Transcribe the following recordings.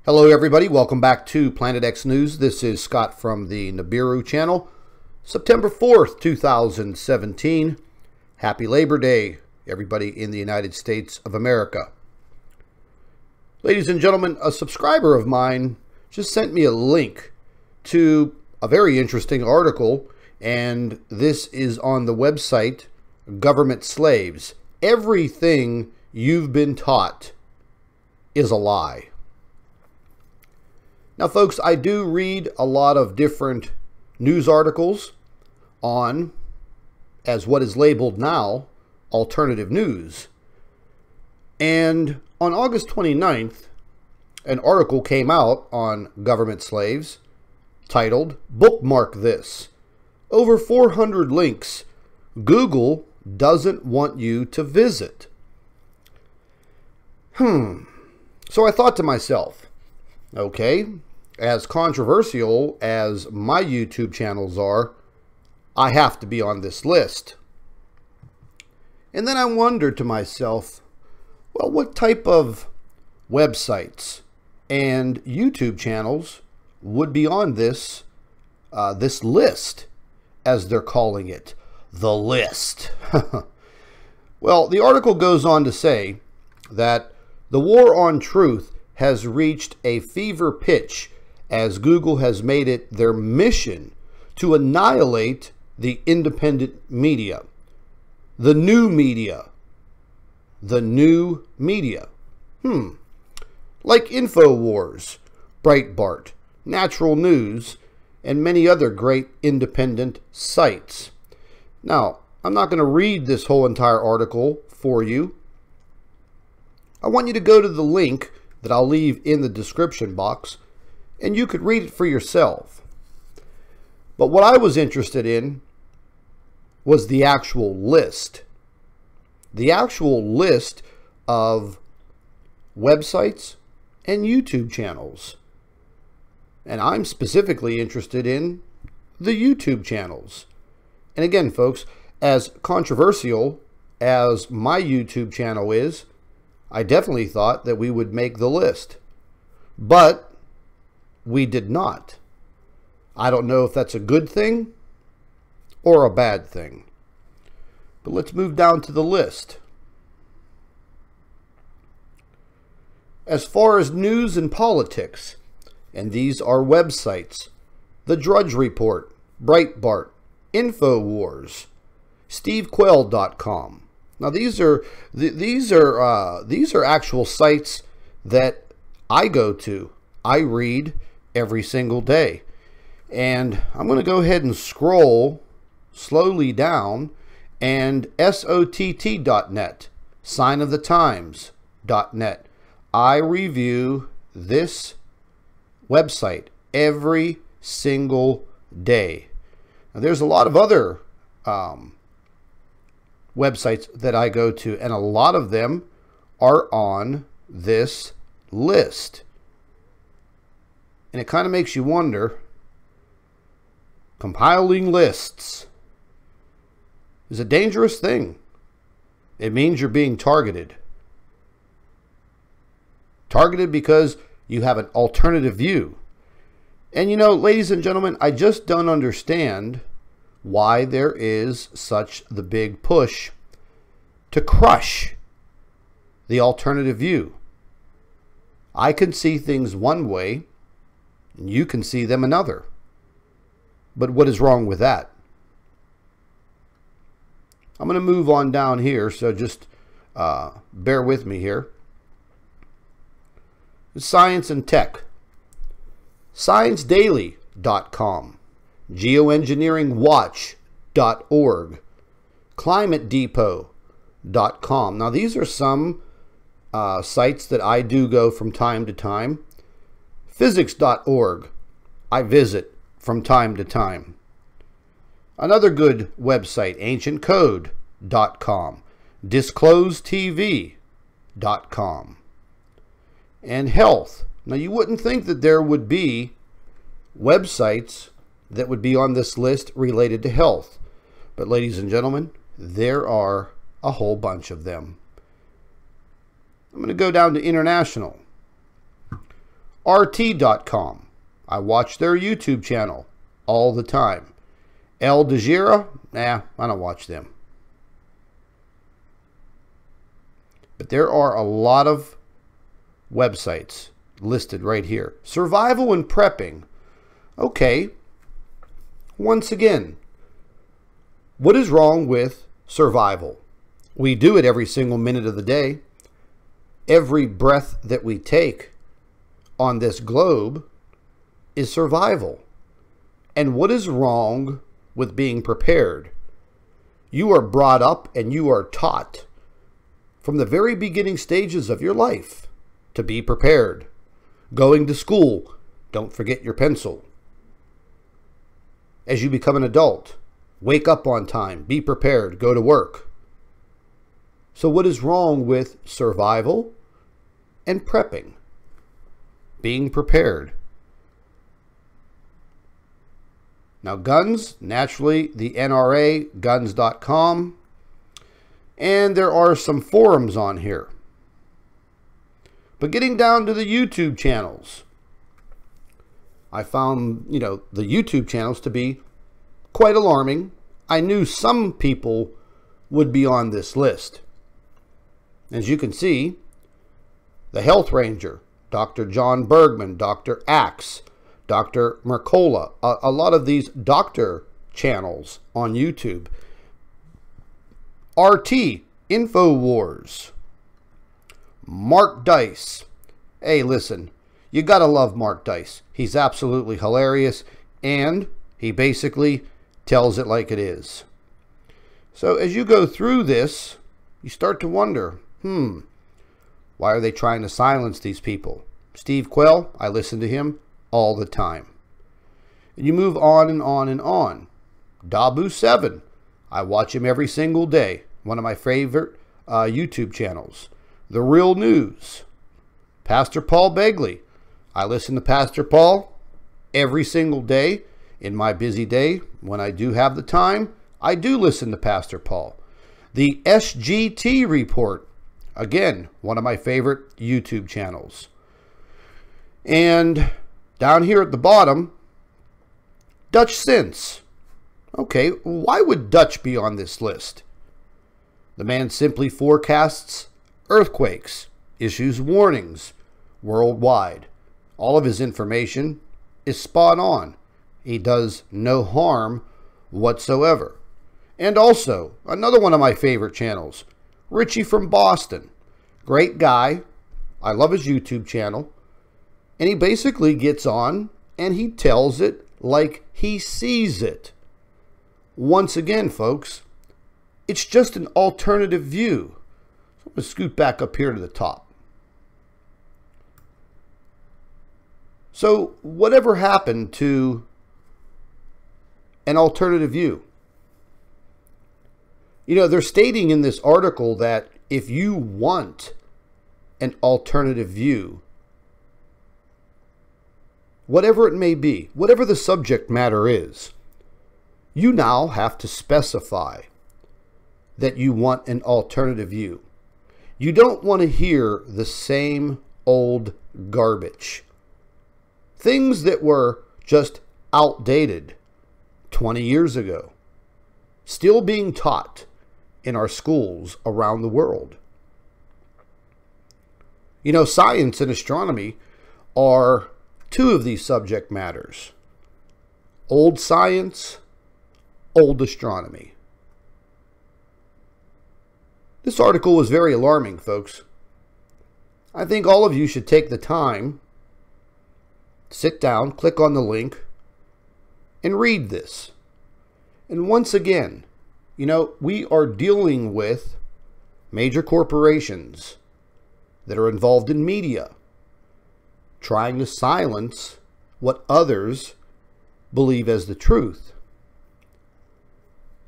Hello everybody, welcome back to Planet X News. This is Scott from the Nibiru channel. September 4th, 2017. Happy Labor Day, everybody in the United States of America. Ladies and gentlemen, a subscriber of mine just sent me a link to a very interesting article, and this is on the website Government Slaves. Everything you've been taught is a lie. Now, folks, I do read a lot of different news articles on, as what is labeled now, alternative news. And on August 29th, an article came out on government slaves titled, "Bookmark This. Over 400 links Google doesn't want you to visit." So I thought to myself, okay, as controversial as my YouTube channels are, I have to be on this list. And then I wondered to myself, well, what type of websites and YouTube channels would be on this this list, as they're calling it, the list. Well, the article goes on to say that the war on truth has reached a fever pitch as Google has made it their mission to annihilate the independent media, the new media, like InfoWars, Breitbart, Natural News, and many other great independent sites. Now, I'm not going to read this whole entire article for you. I want you to go to the link that I'll leave in the description box, and you could read it for yourself. But what I was interested in was the actual list. The actual list of websites and YouTube channels. And I'm specifically interested in the YouTube channels. And again, folks, as controversial as my YouTube channel is, I definitely thought that we would make the list. But we did not. I don't know if that's a good thing or a bad thing. But let's move down to the list. As far as news and politics, and these are websites: The Drudge Report, Breitbart, InfoWars, SteveQuayle.com. Now these are actual sites that I go to. I read every single day. And I'm going to go ahead and scroll slowly down, and SOTT.net, signofthetimes.net. I review this website every single day. Now, there's a lot of other websites that I go to, and a lot of them are on this list. And it kind of makes you wonder, compiling lists is a dangerous thing. It means you're being targeted. Targeted because you have an alternative view. And you know, ladies and gentlemen, I just don't understand why there is such the big push to crush the alternative view. I can see things one way, and you can see them another. But what is wrong with that? I'm going to move on down here, so just bear with me here. Science and tech. ScienceDaily.com, geoengineeringwatch.org, climatedepot.com. Now, these are some sites that I do go from time to time. Physics.org, I visit from time to time. Another good website, ancientcode.com, disclosedtv.com, and health. Now, you wouldn't think that there would be websites that would be on this list related to health. But ladies and gentlemen, there are a whole bunch of them. I'm going to go down to international. RT.com. I watch their YouTube channel all the time. Al Jazeera, nah, I don't watch them. But there are a lot of websites listed right here. Survival and prepping. Okay. Once again, what is wrong with survival? We do it every single minute of the day. Every breath that we take on this globe is survival. And what is wrong with being prepared? You are brought up and you are taught from the very beginning stages of your life to be prepared. Going to school, don't forget your pencil. As you become an adult, wake up on time, be prepared, go to work. So what is wrong with survival and prepping? Being prepared. Now guns, naturally the NRA, guns.com. And there are some forums on here. But getting down to the YouTube channels, I found, the YouTube channels to be quite alarming. I knew some people would be on this list. As you can see, the Health Ranger, Dr. John Bergman, Dr. Axe, Dr. Mercola, a lot of these doctor channels on YouTube. RT, InfoWars, Mark Dice. Hey, listen, you gotta love Mark Dice. He's absolutely hilarious, and he basically tells it like it is. So as you go through this, you start to wonder, why are they trying to silence these people? Steve Quell, I listen to him all the time. And you move on and on and on. Dabu7, I watch him every single day. One of my favorite YouTube channels. The Real News. Pastor Paul Begley. I listen to Pastor Paul every single day. In my busy day, when I do have the time, I do listen to Pastor Paul. The SGT Report. Again, one of my favorite YouTube channels. And down here at the bottom, Dutch Sense. Okay, why would Dutch be on this list? The man simply forecasts earthquakes, issues warnings worldwide. All of his information is spot on. He does no harm whatsoever. And also, another one of my favorite channels, Richie from Boston. Great guy. I love his YouTube channel. And he basically gets on and he tells it like he sees it. Once again, folks, it's just an alternative view. So I'm going to scoot back up here to the top. So whatever happened to an alternative view? They're stating in this article that if you want an alternative view, whatever it may be, whatever the subject matter is, you now have to specify that you want an alternative view. You don't want to hear the same old garbage. Things that were just outdated 20 years ago, still being taught in our schools around the world. Science and astronomy are two of these subject matters. Old science, old astronomy. This article was very alarming, folks. I think all of you should take the time, sit down, click on the link, and read this. And once again, we are dealing with major corporations that are involved in media, trying to silence what others believe as the truth.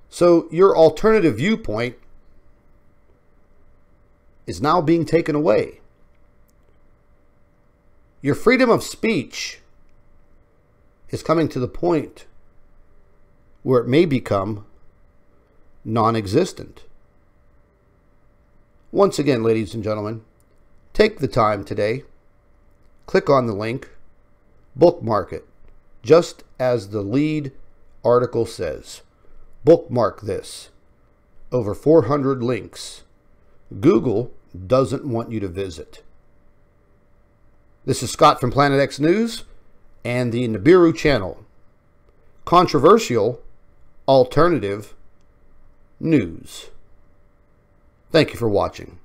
So your alternative viewpoint is now being taken away. Your freedom of speech is coming to the point where it may become non-existent. Once again, ladies and gentlemen, take the time today, click on the link, bookmark it, just as the lead article says. Bookmark this. Over 400 links. Google doesn't want you to visit. This is Scott from Planet X News and the Nibiru channel. Controversial, alternative news. Thank you for watching.